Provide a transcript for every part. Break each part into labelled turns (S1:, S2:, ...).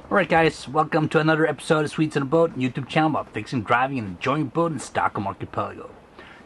S1: Alright guys, welcome to another episode of Sweets on a Boat YouTube channel about fixing, driving, and enjoying boat in Stockholm Archipelago.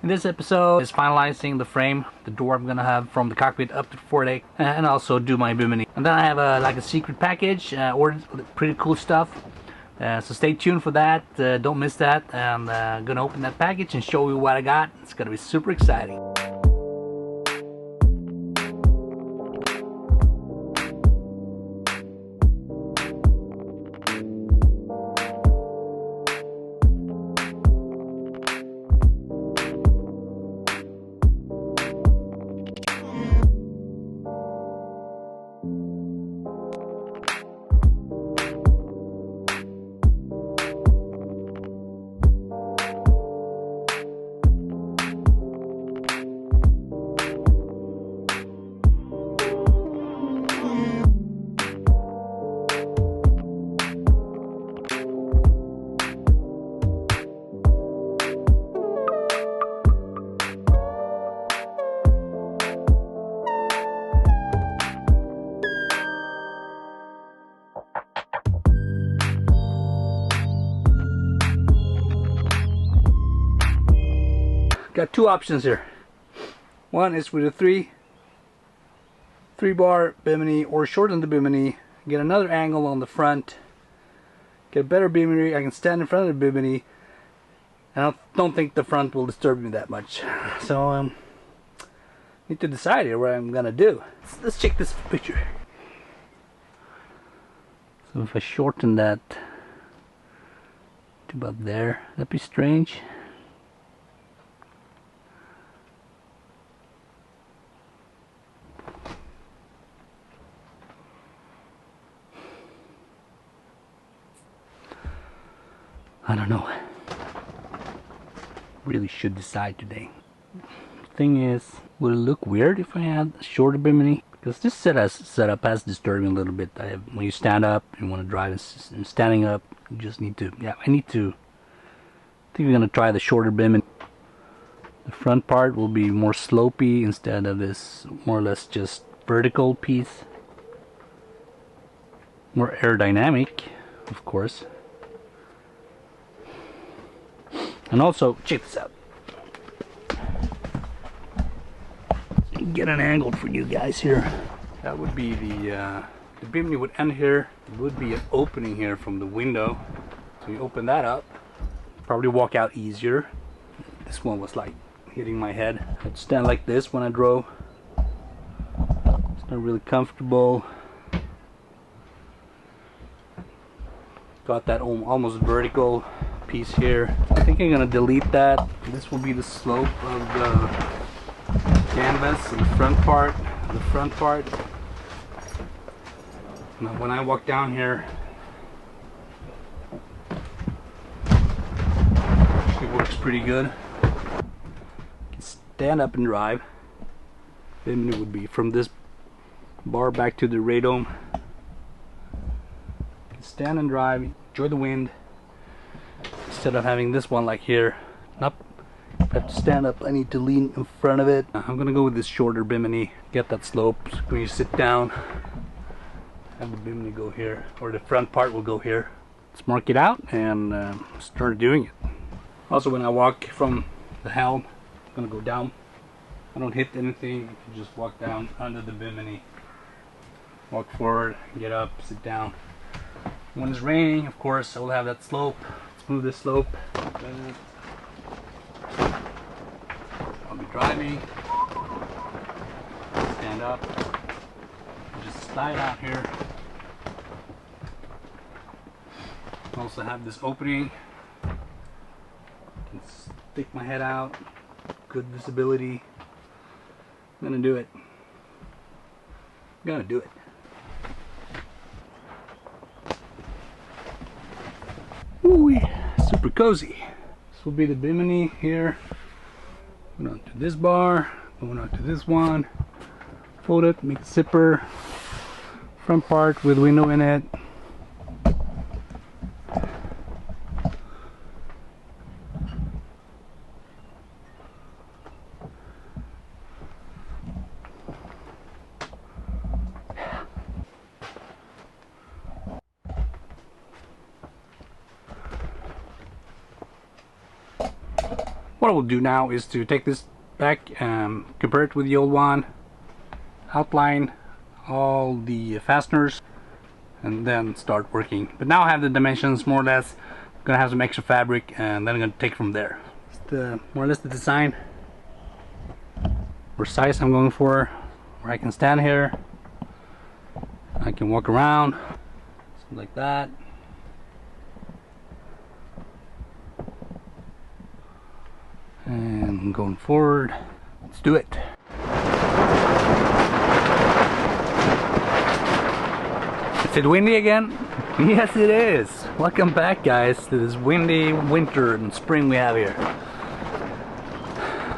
S1: In this episode is finalizing the frame, the door I'm gonna have from the cockpit up to the foredeck, and also do my Bimini. And then I have a secret package, ordered pretty cool stuff. So stay tuned for that, don't miss that. I'm gonna open that package and show you what I got. It's gonna be super exciting. Got two options here. One is with a three bar Bimini, or shorten the Bimini, get another angle on the front, get a better Bimini. I can stand in front of the Bimini, and I don't think the front will disturb me that much. So need to decide here what I'm gonna do. Let's check this picture. So if I shorten that to about there, that'd be strange. I don't know. Really should decide today. The thing is, would it look weird if I had a shorter Bimini? Because this setup has disturbed me a little bit. When you stand up, you want to drive and standing up, you just need to. Yeah, I think we're gonna try the shorter Bimini. The front part will be more slopey instead of this more or less just vertical piece. More aerodynamic, of course. And also, check this out. Get an angle for you guys here. That would be the Bimini would end here. There would be an opening here from the window. So you open that up, probably walk out easier. This one was like hitting my head. I'd stand like this when I drove. It's not really comfortable. Got that almost vertical piece here. I think I'm gonna delete that. This will be the slope of the canvas and the front part. Now when I walk down here, it works pretty good. Can stand up and drive. Then it would be from this bar back to the radome. Can stand and drive, enjoy the wind. Instead of having this one like here. Nope. If I have to stand up, I need to lean in front of it. I'm gonna go with this shorter Bimini. Get that slope. So when you sit down, have the Bimini go here, or the front part will go here. Let's mark it out and start doing it. Also, when I walk from the helm, I'm gonna go down. I don't hit anything. You can just walk down under the Bimini. Walk forward, get up, sit down. When it's raining, of course, I will have that slope. Smooth the slope. I'll be driving. Stand up. Just slide out here. Also have this opening. Can stick my head out. Good visibility. I'm gonna do it. I'm gonna do it. Ooh, super cozy. This will be the Bimini here. Going on to this bar, going on to this one. Fold it, make a zipper. Front part with window in it. what I will do now is to take this back, compare it with the old one, outline all the fasteners, and then start working. But now I have the dimensions more or less. I'm gonna have some extra fabric, and then I'm gonna take it from there. It's more or less the design or size I'm going for, where I can stand here, I can walk around, something like that. And going forward, let's do it. Is it windy again? Yes, it is. Welcome back, guys, to this windy winter and spring we have here.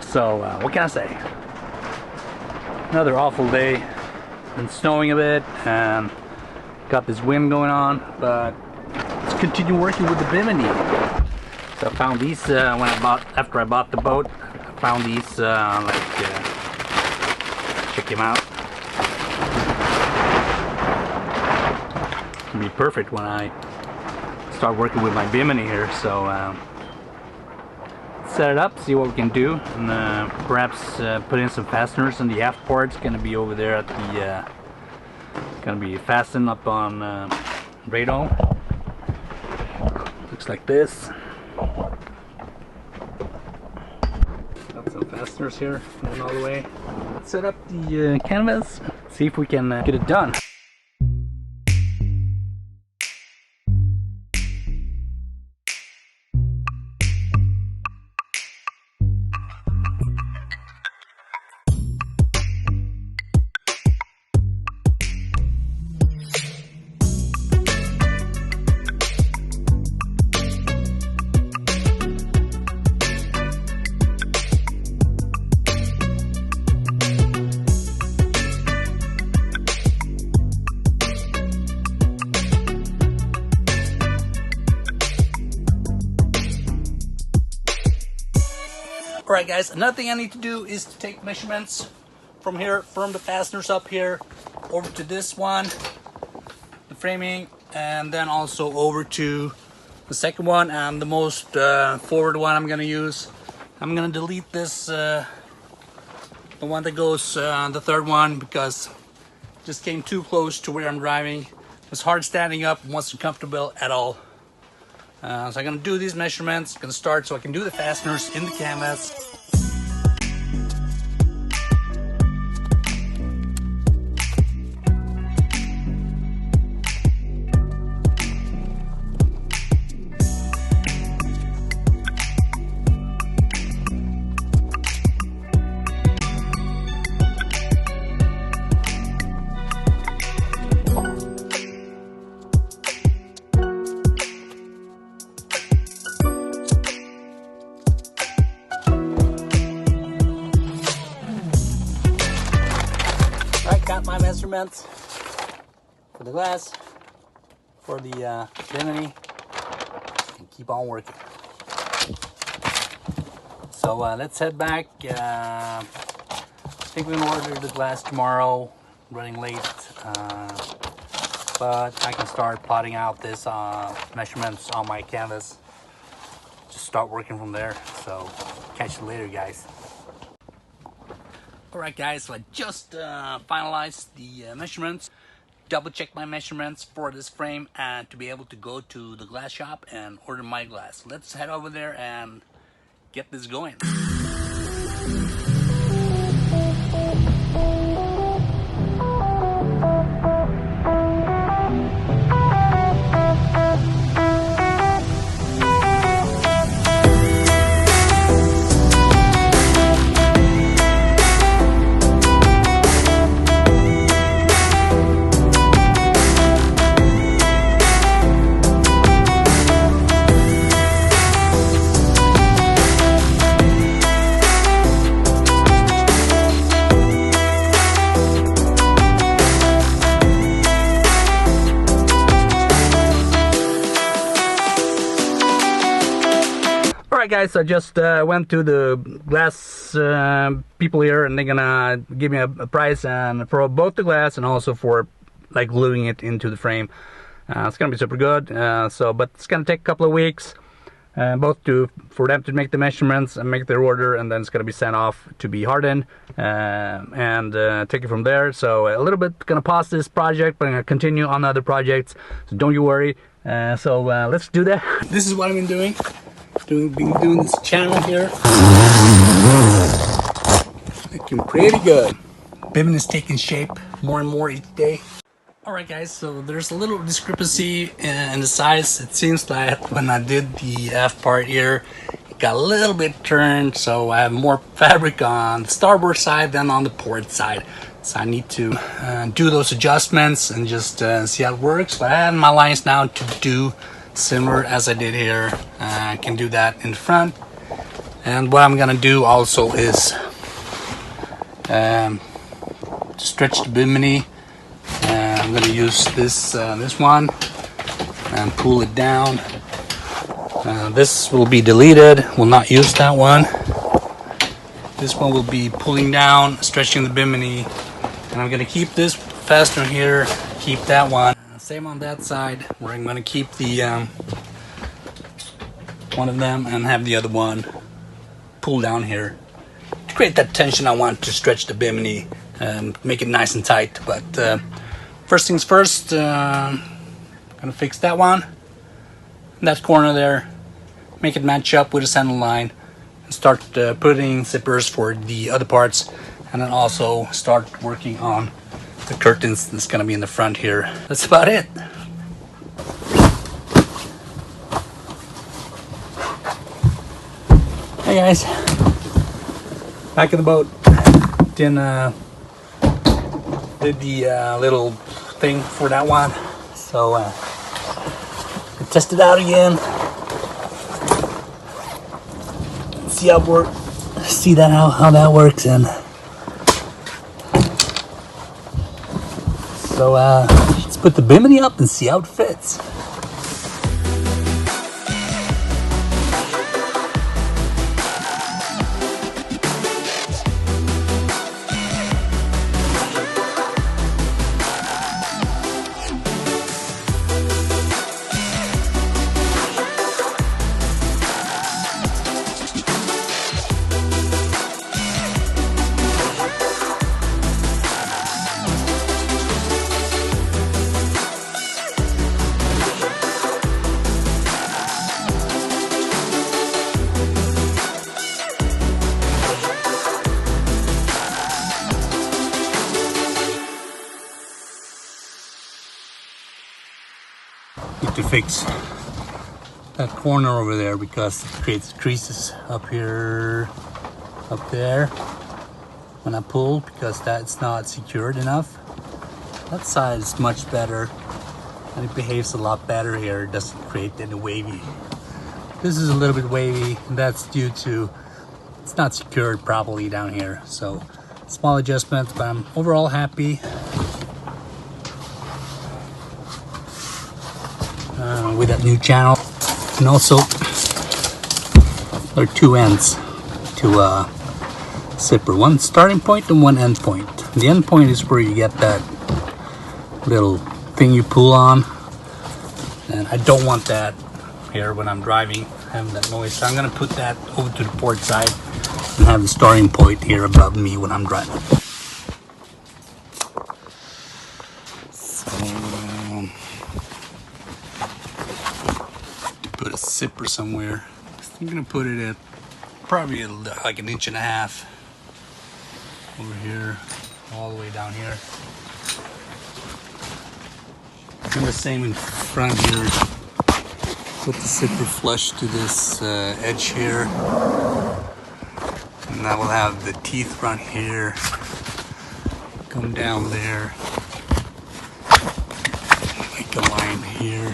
S1: So, what can I say? Another awful day. Been snowing a bit and got this wind going on, but let's continue working with the Bimini. So I found these after I bought the boat. I found these check them out. It'll be perfect when I start working with my Bimini here. So set it up, see what we can do, and perhaps put in some fasteners in the aft part. It's gonna be over there at the gonna be fastened up on radar. Looks like this. Got some fasteners here going all the way. Let's set up the canvas, see if we can get it done. Alright guys, another thing I need to do is to take measurements from here, from the fasteners up here, over to this one, the framing, and then also over to the second one and the most forward one I'm going to use. I'm going to delete this, the one that goes, the third one, because it just came too close to where I'm driving. It's hard standing up, wasn't comfortable at all. So I'm going to do these measurements, going to start so I can do the fasteners in the canvas. Got my measurements for the glass, for the Bimini, and keep on working. So let's head back. I think we're gonna order the glass tomorrow. Running late, but I can start plotting out this measurements on my canvas. Just start working from there. So catch you later, guys. Alright guys, so I just finalized the measurements, double checked my measurements for this frame and to be able to go to the glass shop and order my glass. Let's head over there and get this going. Alright guys, I just went to the glass people here and they're gonna give me a price and for both the glass and also for like gluing it into the frame. It's gonna be super good, but it's gonna take a couple of weeks. both for them to make the measurements and make their order, and then it's going to be sent off to be hardened, and take it from there. So a little bit gonna pause this project, but I'm gonna continue on other projects, so don't you worry. So let's do that. This is what I've been doing. Been doing this channel here. Looking pretty good. Bimini is taking shape more and more each day. Alright guys, so there's a little discrepancy in the size. It seems like when I did the F part here, it got a little bit turned, so I have more fabric on the starboard side than on the port side. So I need to do those adjustments and just see how it works. But I have my lines now to do similar as I did here. I can do that in front. And what I'm gonna do also is stretch the bimini. I'm going to use this one and pull it down. This will be deleted. We'll not use that one. This one will be pulling down, stretching the bimini, and I'm going to keep this fastener here. Keep that one. Same on that side, where I'm going to keep the one of them and have the other one pull down here to create that tension I want to stretch the bimini and make it nice and tight. But first things first, gonna fix that one, that corner there, make it match up with the center line, and start putting zippers for the other parts, and then also start working on the curtains that's gonna be in the front here. That's about it. Hey guys, back in the boat. Did the little thing for that one, so test it out again. See how it works. See that how that works, and so let's put the bimini up and see how it fits. Need to fix that corner over there because it creates creases up here, up there when I pull, because that's not secured enough. That side is much better and it behaves a lot better here. It doesn't create any wavy. This is a little bit wavy, and that's due to it's not secured properly down here. So small adjustment, but I'm overall happy. With that new channel, and also there are two ends to zipper, one starting point and one end point. The end point is where you get that little thing you pull on, and I don't want that here when I'm driving, having that noise. So I'm gonna put that over to the port side and have the starting point here above me when I'm driving. Put a zipper somewhere. I'm gonna put it at probably like 1.5 inches over here, all the way down here. And the same in front here. Put the zipper flush to this edge here, and that will have the teeth front here. Come down there, make a line here.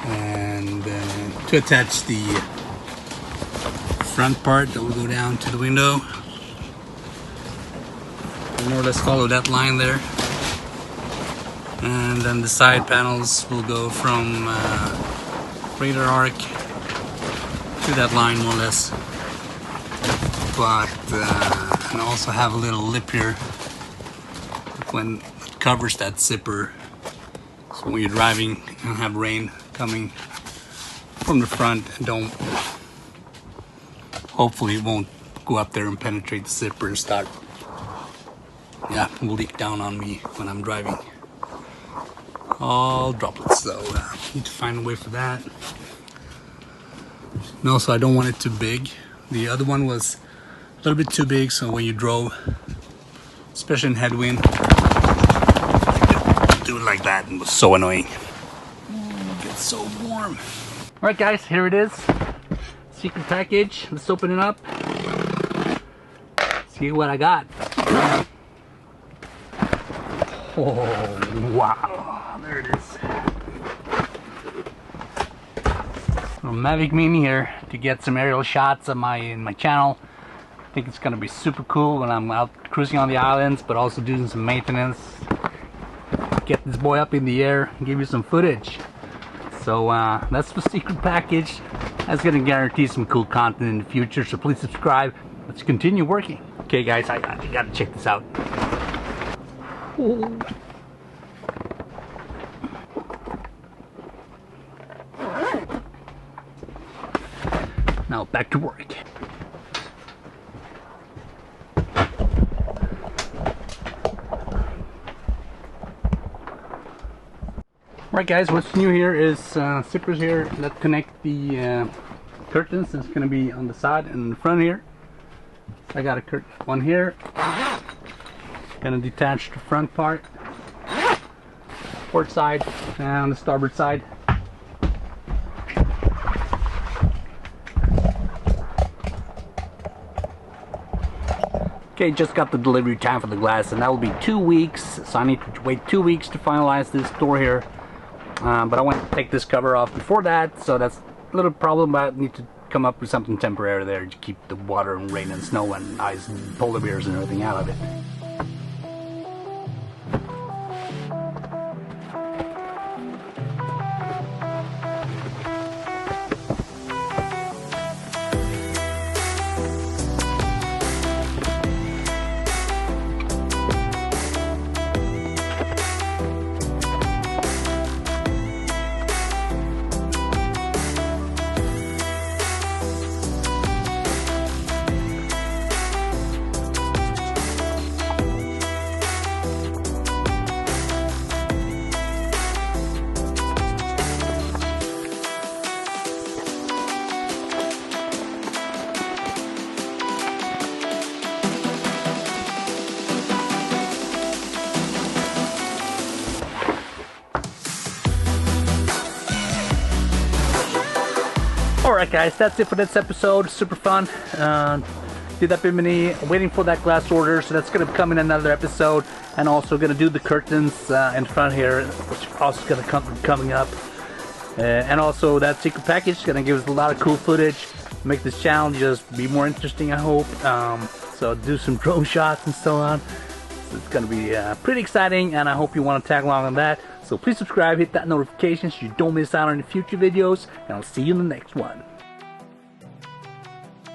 S1: And to attach the front part that will go down to the window, more or less follow that line there, and then the side panels will go from radar arc to that line more or less, but and also have a little lip here when it covers that zipper, so when you're driving and have rain coming from the front and don't, hopefully it won't go up there and penetrate the zipper and start, yeah, leak down on me when I'm driving. All droplets, so need to find a way for that. And also I don't want it too big. The other one was a little bit too big, so when you drove, especially in headwind, do it like that, and it was so annoying. It gets so warm. Alright guys, here it is. Secret package. Let's open it up. See what I got. Oh wow, there it is. Little Mavic Mini here to get some aerial shots of my channel. I think it's gonna be super cool when I'm out cruising on the islands, but also doing some maintenance. Get this boy up in the air and give you some footage. So that's the secret package. That's gonna guarantee some cool content in the future, so please subscribe. Let's continue working. Okay guys, I gotta check this out. Oh. Now back to work. Right guys, what's new here is zippers here that connect the curtains. It's going to be on the side and in the front here. I got a one here. Gonna detach the front part, port side, and the starboard side. Okay, just got the delivery time for the glass, and that will be 2 weeks. So I need to wait 2 weeks to finalize this door here. But I want to take this cover off before that, so that's a little problem, but I need to come up with something temporary there to keep the water and rain and snow and ice and polar bears and everything out of it. Alright guys, that's it for this episode. Super fun. Did that Bimini, waiting for that glass order, so that's going to come in another episode. And also going to do the curtains in front here, which also going to come coming up. And also that secret package is going to give us a lot of cool footage, make this channel just be more interesting, I hope. So do some drone shots and so on. So it's going to be pretty exciting, and I hope you want to tag along on that. So please subscribe, hit that notification so you don't miss out on the future videos, and I'll see you in the next one.